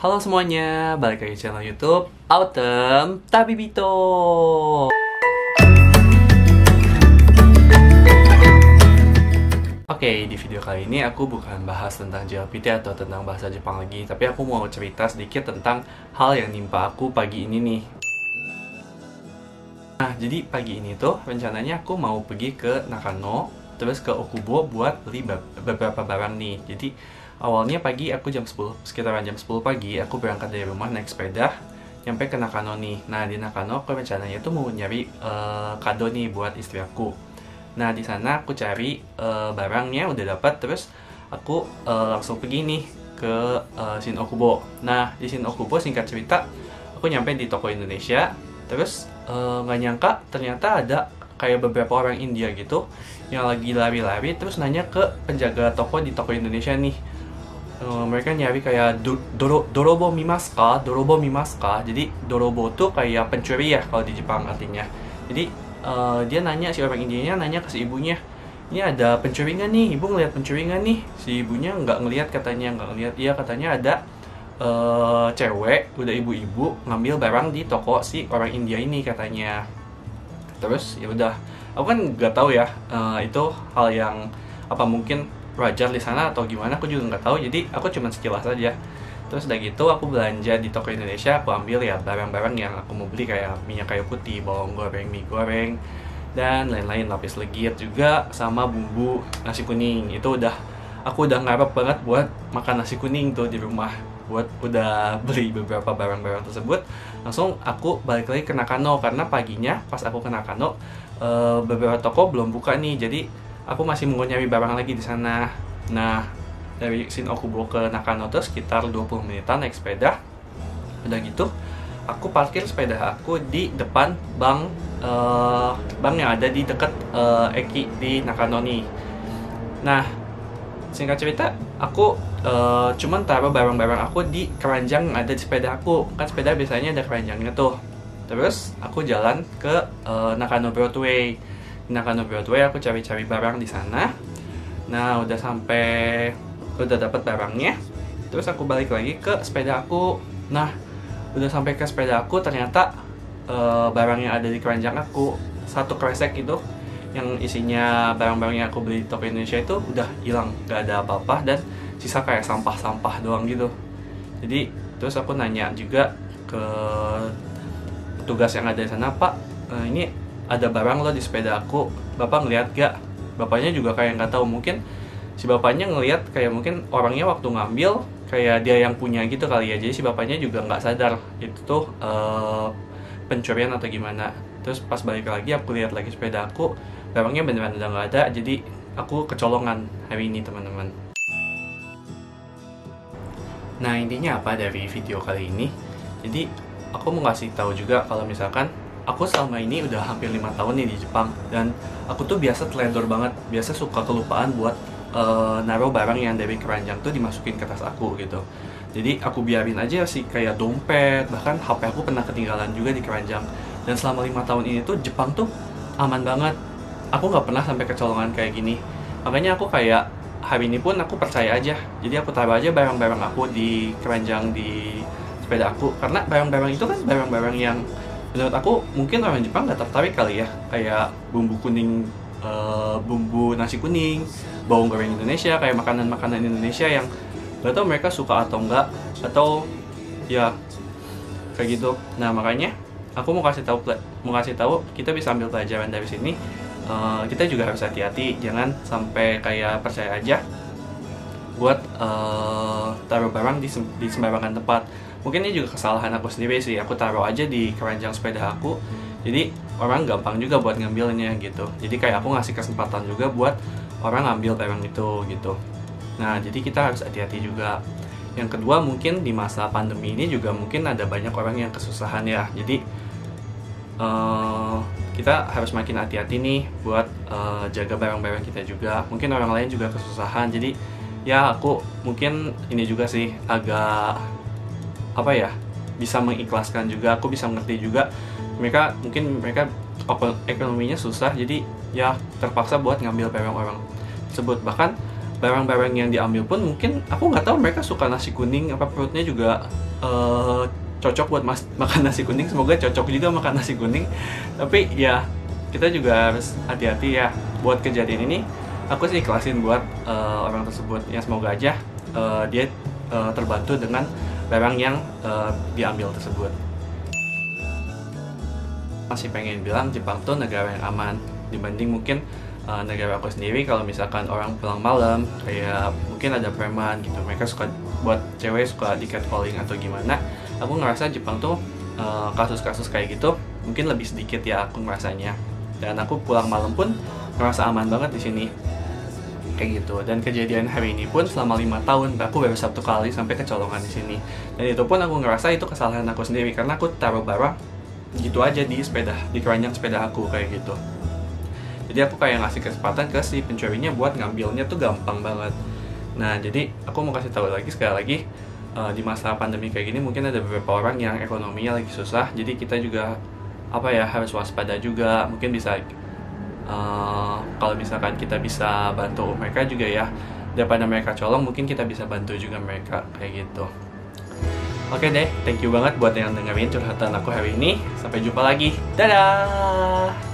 Halo semuanya, balik lagi channel YouTube Autumn Tabibito. Oke, di video kali ini aku bukan bahas tentang JLPT atau tentang bahasa Jepang lagi, tapi aku mau cerita sedikit tentang hal yang nimpa aku pagi ini nih. Nah, jadi pagi ini tuh rencananya aku mau pergi ke Nakano, terus ke Okubo buat beli beberapa barang nih. Jadi awalnya pagi aku sekitaran jam 10 pagi aku berangkat dari rumah naik sepeda nyampe ke Nakano nih. Nah, di Nakano aku rencananya tuh mau nyari kado nih buat istri aku. Nah, di sana aku cari barangnya udah dapat, terus aku langsung pergi nih ke Shin Okubo. Nah, di Shin Okubo singkat cerita aku nyampe di toko Indonesia, terus nggak nyangka ternyata ada kayak beberapa orang India gitu yang lagi lari-lari terus nanya ke penjaga toko di toko Indonesia nih. Mereka nyari kayak dorobo mimasu ka? Dorobo mimasu ka? Jadi dorobo tuh kayak pencuri ya kalau di Jepang artinya. Jadi dia nanya, si orang Indianya nanya ke si ibunya, ini ada pencuri nggak nih? Ibu ngeliat pencuri nggak nih? Si ibunya nggak ngeliat katanya, nggak ngeliat. Iya katanya ada cewek, udah ibu-ibu ngambil barang di toko si orang India ini katanya. Terus ya udah, aku kan nggak tahu ya itu hal yang apa mungkin wajar di sana atau gimana, aku juga nggak tahu. Jadi aku cuma sekilas aja. Terus udah gitu aku belanja di toko Indonesia, aku ambil ya barang-barang yang aku mau beli kayak minyak kayu putih, bawang goreng, mie goreng, dan lain-lain, lapis legit juga, sama bumbu nasi kuning. Itu aku udah ngarep banget buat makan nasi kuning tuh di rumah. Udah beli beberapa barang-barang tersebut, langsung aku balik lagi ke Nakano karena paginya pas aku ke Nakano beberapa toko belum buka nih, jadi aku masih mau nyari barang lagi di sana. Nah, dari Shin Okubo ke Nakano tuh sekitar 20 menitan naik sepeda. Udah gitu, aku parkir sepeda aku di depan bank yang ada di dekat Eki di Nakano nih. Nah, singkat cerita, aku cuman taruh barang-barang aku di keranjang yang ada di sepeda aku. Kan sepeda biasanya ada keranjangnya tuh. Terus aku jalan ke Nakano Broadway. Di Nakano Broadway aku cari-cari barang di sana. Nah, udah dapat barangnya. Terus aku balik lagi ke sepeda aku. Nah, udah sampai ke sepeda aku, ternyata barang yang ada di keranjang aku, satu kresek itu yang isinya barang-barang yang aku beli di toko Indonesia itu udah hilang, gak ada apa-apa, dan sisa kayak sampah-sampah doang gitu. Jadi terus aku nanya juga ke petugas yang ada di sana, Pak, ini ada barang loh di sepeda aku, Bapak ngeliat gak? Bapaknya juga kayak nggak tahu, mungkin si bapaknya ngeliat kayak mungkin orangnya waktu ngambil kayak dia yang punya gitu kali ya. Jadi si bapaknya juga nggak sadar itu tuh pencurian atau gimana. Terus pas balik lagi aku lihat lagi sepeda aku, barangnya beneran udah nggak ada. Jadi aku kecolongan hari ini teman-teman. Nah, intinya apa dari video kali ini? Jadi aku mau ngasih tahu juga kalau misalkan aku selama ini udah hampir 5 tahun nih di Jepang, dan aku tuh biasa teledor banget, biasa suka kelupaan buat naruh barang yang dari keranjang tuh dimasukin ke tas aku gitu. Jadi aku biarin aja sih, kayak dompet, bahkan HP aku pernah ketinggalan juga di keranjang. Dan selama 5 tahun ini tuh Jepang tuh aman banget, aku nggak pernah sampai kecolongan kayak gini. Makanya aku kayak hari ini pun aku percaya aja, jadi aku taruh aja barang-barang aku di keranjang di sepeda aku, karena barang-barang itu kan barang-barang yang menurut aku mungkin orang Jepang nggak tertarik kali ya, kayak bumbu kuning, bumbu nasi kuning, bawang goreng Indonesia, kayak makanan-makanan Indonesia yang nggak tahu mereka suka atau enggak, atau ya kayak gitu. Nah, makanya aku mau kasih tahu kita bisa ambil pelajaran dari sini. Kita juga harus hati-hati, jangan sampai kayak percaya aja buat taruh barang di sembarangan tempat. Mungkin ini juga kesalahan aku sendiri sih, aku taruh aja di keranjang sepeda aku, jadi orang gampang juga buat ngambilnya gitu. Jadi kayak aku ngasih kesempatan juga buat orang ngambil barang itu gitu. Nah, jadi kita harus hati-hati juga. Yang kedua, mungkin di masa pandemi ini juga mungkin ada banyak orang yang kesusahan ya. Jadi kita harus makin hati-hati nih buat jaga barang-barang kita juga. Mungkin orang lain juga kesusahan, jadi ya aku mungkin ini juga sih agak apa ya, bisa mengikhlaskan juga. Aku bisa mengerti juga mereka ekonominya susah, jadi ya terpaksa buat ngambil barang orang tersebut. Bahkan barang-barang yang diambil pun mungkin aku nggak tahu mereka suka nasi kuning apa perutnya juga eh, cocok buat makan nasi kuning, semoga cocok juga makan nasi kuning. Tapi ya kita juga harus hati-hati ya buat kejadian ini. Aku sih ikhlasin buat orang tersebut, ya semoga aja dia terbantu dengan barang yang diambil tersebut. Masih pengen bilang Jepang tuh negara yang aman dibanding mungkin negara aku sendiri. Kalau misalkan orang pulang malam, kayak mungkin ada preman gitu, mereka suka buat cewek suka di catcalling atau gimana. Aku ngerasa Jepang tuh kasus-kasus kayak gitu mungkin lebih sedikit ya aku ngerasanya. Dan aku pulang malam pun ngerasa aman banget di sini kayak gitu. Dan kejadian hari ini pun selama 5 tahun aku baru 1 kali sampai kecolongan di sini. Dan itu pun aku ngerasa itu kesalahan aku sendiri karena aku taruh barang gitu aja di sepeda, di keranjang sepeda aku kayak gitu. Jadi aku kayak ngasih kesempatan ke si pencurinya buat ngambilnya tuh gampang banget. Nah, jadi aku mau kasih tahu lagi sekali lagi, di masa pandemi kayak gini mungkin ada beberapa orang yang ekonominya lagi susah. Jadi kita juga harus waspada juga. Mungkin bisa kalau misalkan kita bisa bantu mereka juga ya, daripada mereka colong, mungkin kita bisa bantu juga mereka kayak gitu. Oke deh, thank you banget buat yang dengerin curhatan aku hari ini. Sampai jumpa lagi. Dadah!